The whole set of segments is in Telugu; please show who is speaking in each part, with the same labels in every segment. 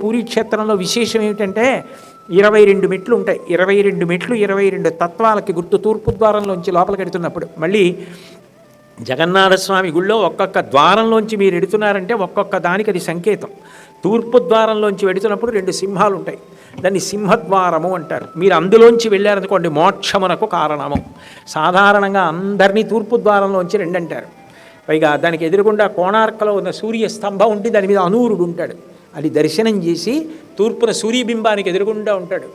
Speaker 1: పూరీ క్షేత్రంలో విశేషం ఏమిటంటే 22 మెట్లు ఉంటాయి. 22 మెట్లు 22 తత్వాలకి గుర్తు. తూర్పు ద్వారంలోంచి లోపలికి వెడుతున్నప్పుడు మళ్ళీ జగన్నాథస్వామి గుళ్ళో ఒక్కొక్క ద్వారంలోంచి మీరు ఎడుతున్నారంటే ఒక్కొక్క దానికి అది సంకేతం. తూర్పు ద్వారంలోంచి వెడుతున్నప్పుడు 2 సింహాలు ఉంటాయి, దాన్ని సింహద్వారము అంటారు. మీరు అందులోంచి వెళ్ళారనుకోండి మోక్షమునకు కారణము. సాధారణంగా అందరినీ తూర్పు ద్వారంలోంచి 2 అంటారు. పైగా దానికి ఎదురుగుండా కోణార్కలో ఉన్న సూర్య స్తంభం ఉండి దాని మీద అనూరుడు ఉంటాడు. అది దర్శనం చేసి తూర్పున సూర్యబింబానికి ఎదురుగుండా ఉంటాడు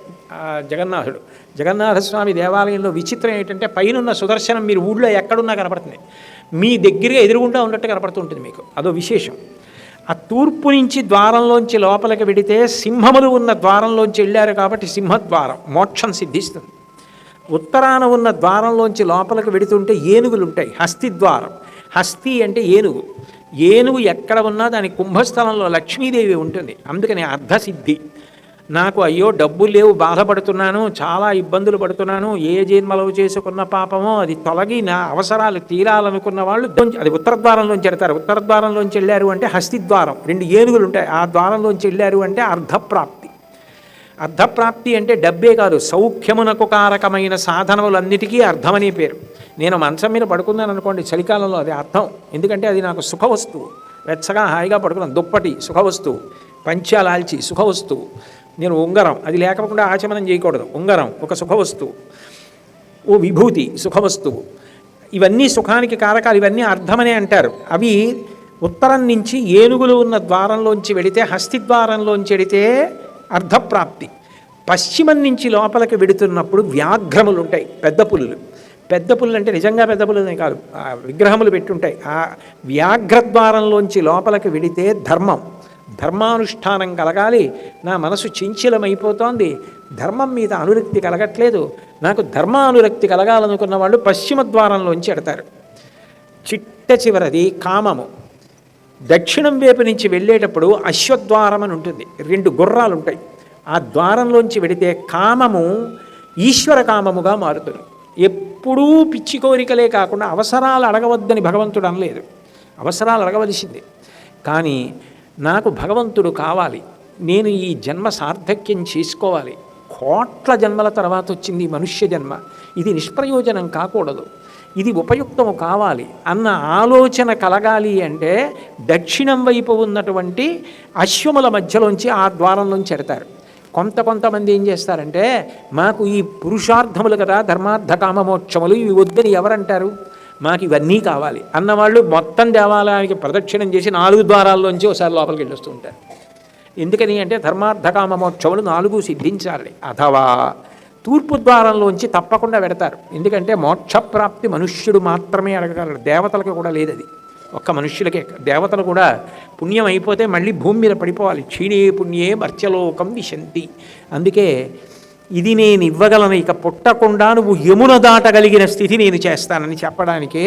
Speaker 1: జగన్నాథుడు. జగన్నాథస్వామి దేవాలయంలో విచిత్రం ఏంటంటే పైనున్న సుదర్శనం మీరు ఊళ్ళో ఎక్కడున్నా కనపడుతుంది, మీ దగ్గరగా ఎదురుగుండా ఉన్నట్టు కనపడుతుంటుంది మీకు. అదో విశేషం. ఆ తూర్పు నుంచి ద్వారంలోంచి లోపలికి వెడితే సింహములు ఉన్న ద్వారంలోంచి వెళ్ళారు కాబట్టి సింహద్వారం, మోక్షం సిద్ధిస్తుంది. ఉత్తరాన ఉన్న ద్వారంలోంచి లోపలికి వెడుతుంటే ఏనుగులు ఉంటాయి, హస్తిద్వారం. హస్తి అంటే ఏనుగు. ఏనుగు ఎక్కడ ఉన్నా దాని కుంభస్థలంలో లక్ష్మీదేవి ఉంటుంది. అందుకని అర్ధసిద్ధి. నాకు అయ్యో డబ్బులు లేవు, బాధపడుతున్నాను, చాలా ఇబ్బందులు పడుతున్నాను, ఏ జన్మలో చేసుకున్న పాపమో అది తొలగి నా అవసరాలు తీరాలనుకున్న వాళ్ళు అది ఉత్తర ద్వారంలోంచి వెళ్తారు. ఉత్తర ద్వారంలోంచి వెళ్ళారు అంటే హస్తిద్వారం, 2 ఏనుగులు ఉంటాయి. ఆ ద్వారంలోంచి వెళ్ళారు అంటే అర్ధప్రాప్తి. అర్ధప్రాప్తి అంటే డబ్బే కాదు, సౌఖ్యమునకు కారకమైన సాధనములన్నిటికీ అర్థమనే పేరు. నేను మంచం మీద పడుకున్నాను అనుకోండి చలికాలంలో, అది అర్థం. ఎందుకంటే అది నాకు సుఖవస్తువు. వెచ్చగా హాయిగా పడుకున్నాను, దుప్పటి సుఖవస్తువు, పంచాలాల్చి సుఖవస్తువు. నేను ఉంగరం, అది లేకపోకుండా ఆచమనం చేయకూడదు, ఉంగరం ఒక సుఖవస్తువు. ఓ విభూతి సుఖవస్తువు. ఇవన్నీ సుఖానికి కారకాలు, ఇవన్నీ అర్థమనే అంటారు. అవి ఉత్తరం నుంచి ఏనుగులు ఉన్న ద్వారంలోంచి వెడితే, హస్తిద్వారంలోంచి వెడితే అర్ధప్రాప్తి. పశ్చిమం నుంచి లోపలికి వెడుతున్నప్పుడు వ్యాఘ్రములు ఉంటాయి, పెద్ద పులులు. పెద్ద పుల్లు అంటే నిజంగా పెద్ద పుల్లునే కాదు, విగ్రహములు పెట్టుంటాయి. ఆ వ్యాఘ్రద్వారంలోంచి లోపలికి వెడితే ధర్మం, ధర్మానుష్ఠానం కలగాలి. నా మనసు చంచలమైపోతోంది, ధర్మం మీద అనురక్తి కలగట్లేదు, నాకు ధర్మానురక్తి కలగాలనుకున్న వాళ్ళు పశ్చిమ ద్వారంలోంచి ఎడతారు. చిట్ట చివరది కామము. దక్షిణం వైపు నుంచి వెళ్ళేటప్పుడు అశ్వద్వారం అని ఉంటుంది, 2 గుర్రాలు ఉంటాయి. ఆ ద్వారంలోంచి వెడితే కామము ఈశ్వర కామముగా మారుతుంది. ఎప్పుడూ పిచ్చి కోరికలే కాకుండా అవసరాలు అడగవద్దని భగవంతుడు అనలేదు, అవసరాలు అడగవలసింది. కానీ నాకు భగవంతుడు కావాలి, నేను ఈ జన్మ సార్థక్యం చేసుకోవాలి, కోట్ల జన్మల తర్వాత వచ్చింది మనుష్య జన్మ, ఇది నిష్ప్రయోజనం కాకూడదు, ఇది ఉపయుక్తము కావాలి అన్న ఆలోచన కలగాలి అంటే దక్షిణం వైపు ఉన్నటువంటి అశ్వముల మధ్యలోంచి ఆ ద్వారంలోంచి ఎడతారు. కొంతమంది ఏం చేస్తారంటే మాకు ఈ పురుషార్థములు కదా, ధర్మార్థ కామమోక్షములు, ఇవి వద్దని ఎవరంటారు, మాకు ఇవన్నీ కావాలి అన్నవాళ్ళు మొత్తం దేవాలయానికి ప్రదక్షిణం చేసి 4 ద్వారాల్లోంచి ఒకసారి లోపలికి వెళ్ళొస్తూ ఉంటారు. ఎందుకని అంటే ధర్మార్థ కామమోక్షములు 4 సిద్ధించాలి. అథవా తూర్పు ద్వారంలోంచి తప్పకుండా పెడతారు. ఎందుకంటే మోక్షప్రాప్తి మనుష్యుడు మాత్రమే అడగగలరు, దేవతలకు కూడా లేదు. అది ఒక్క మనుష్యులకే. దేవతలు కూడా పుణ్యం అయిపోతే మళ్ళీ భూమి మీద పడిపోవాలి. క్షీణే పుణ్యే మర్త్యలోకం విశంతి. అందుకే ఇది నేను ఇవ్వగలను, ఇక పుట్టకుండా నువ్వు యమున దాటగలిగిన స్థితి నేను చేస్తానని చెప్పడానికే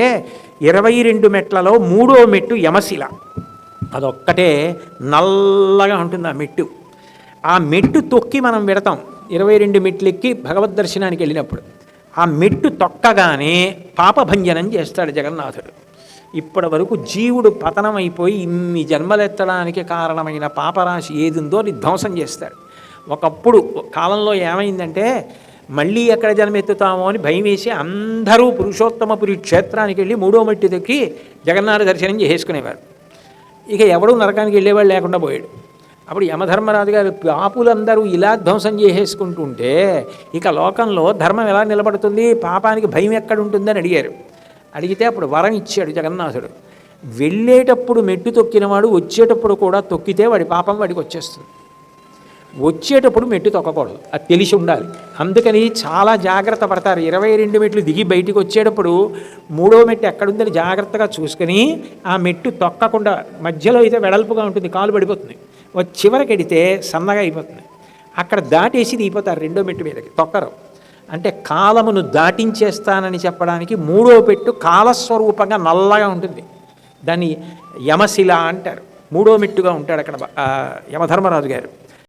Speaker 1: 22 మెట్లలో 3వ మెట్టు యమశిల. అదొక్కటే నల్లగా ఉంటుంది ఆ మెట్టు. ఆ మెట్టు తొక్కి మనం పెడతాం 22 మెట్లు ఎక్కి భగవద్ దర్శనానికి వెళ్ళినప్పుడు. ఆ మెట్టు తొక్కగానే పాపభంజనం చేస్తాడు జగన్నాథుడు. ఇప్పటి వరకు జీవుడు పతనమైపోయి ఇన్ని జన్మలెత్తడానికి కారణమైన పాపరాశి ఏదుందో అది ధ్వంసం చేస్తాడు. ఒకప్పుడు కాలంలో ఏమైందంటే మళ్ళీ ఎక్కడ జన్మెత్తుతామో అని భయం వేసి అందరూ పురుషోత్తమపురి క్షేత్రానికి వెళ్ళి 3వ మెట్టు దొక్కి జగన్నాథ దర్శనం చేసుకునేవారు. ఇక ఎవడూ నరకానికి వెళ్ళేవాడు లేకుండా పోయాడు. అప్పుడు యమధర్మరాజు గారు పాపులందరూ ఇలా ధ్వంసం చేసేసుకుంటుంటే ఇక లోకంలో ధర్మం ఎలా నిలబడుతుంది, పాపానికి భయం ఎక్కడ ఉంటుందని అడిగారు. అడిగితే అప్పుడు వరం ఇచ్చాడు జగన్నాథుడు. వెళ్ళేటప్పుడు మెట్టు తొక్కినవాడు వచ్చేటప్పుడు కూడా తొక్కితే వాడి పాపం వాడికి వచ్చేస్తుంది. వచ్చేటప్పుడు మెట్టు తొక్కకూడదు, అది తెలిసి ఉండాలి. అందుకని చాలా జాగ్రత్త పడతారు. 22 మెట్లు దిగి బయటికి వచ్చేటప్పుడు 3వ మెట్టు ఎక్కడుందని జాగ్రత్తగా చూసుకొని ఆ మెట్టు తొక్కకుండా, మధ్యలో అయితే వెడల్పుగా ఉంటుంది, కాలు పడిపోతుంది, చివరికి ఎడితే సన్నగా అయిపోతుంది, అక్కడ దాటేసి దిగిపోతారు 2వ మెట్టు మీదకి, తొక్కరు. అంటే కాలమును దాటించేస్తానని చెప్పడానికి 3వ పెట్టు కాలస్వరూపంగా నల్లగా ఉంటుంది, దాన్ని యమశిల అంటారు. 3వ మెట్టుగా ఉంటాడు అక్కడ యమధర్మరాజు గారు.